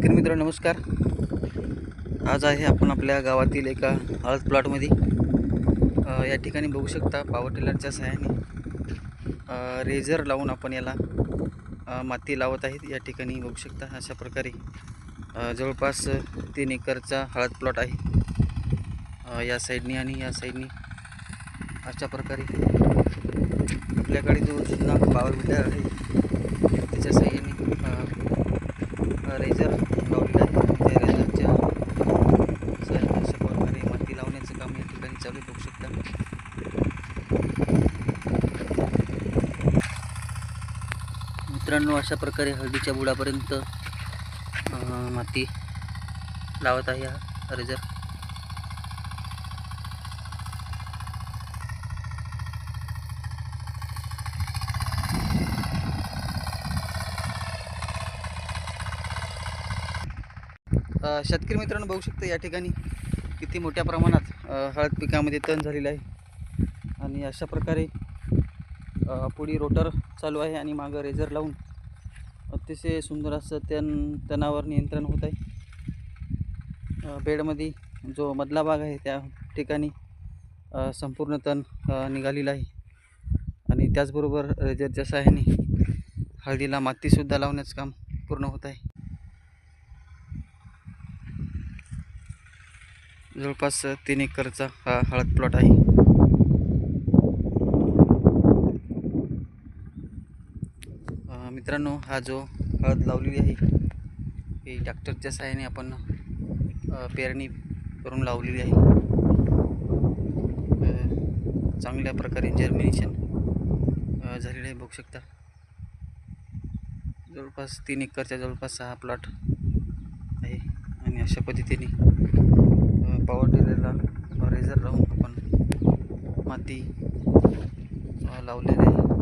शेतकरी मित्र नमस्कार. आज आहे आपण आपल्या गावातील एका हळद प्लॉटमध्ये. या ठिकाणी बघू शकता पॉवर टिलरच्या सहाय्याने रेझर लावून आपण याला माती लावत आहेत. या ठिकाणी बघू शकता अशा प्रकारे जवळपास 3 एकरचा हळद प्लॉट आहे. या साईडनी आणि या साईडनी अशा प्रकारे आपल्याकडे जो जुना पॉवर टिलर आहे त्याच्या सहाय्याने रेझर लावलेला आहे. त्या रेझरच्या सहाय्याने अशा प्रकारे माती लावण्याचं काम या ठिकाणी चालू बघू शकता. मित्रांनो, अशा प्रकारे हळदीच्या बुडापर्यंत माती लावत आहे हा रेझर. शेतकरी मित्रांनो बघू शकता या ठिकाणी किती मोठ्या प्रमाणात हळद पिकामध्ये तण झालेलं आहे. आणि अशा प्रकारे पुढे रोटर चालू आहे आणि मागं रेझर लावून अतिशय सुंदर असं तणावर नियंत्रण होत आहे. बेडमध्ये जो मधला भाग आहे त्या ठिकाणी संपूर्ण तण निघालेला आहे. आणि त्याचबरोबर रेझरच्या सहाय्याने हळदीला मातीसुद्धा लावण्याचं काम पूर्ण होत आहे. जवळपास 3 एकरचा हा हळद प्लॉट आहे. मित्रांनो, हा जो हळद लावलेली आहे ही ट्रॅक्टरच्या सहाय्याने आपण पेरणी करून लावलेली आहे. चांगल्या प्रकारे जर्मिनेशन झालेलं आहे बघू शकता. जवळपास 3 एकरच्या जवळपास हा प्लॉट आहे. आणि अशा पद्धतीने पॉवर टिलरला रेझर लावून आपण माती लावलेली आहे.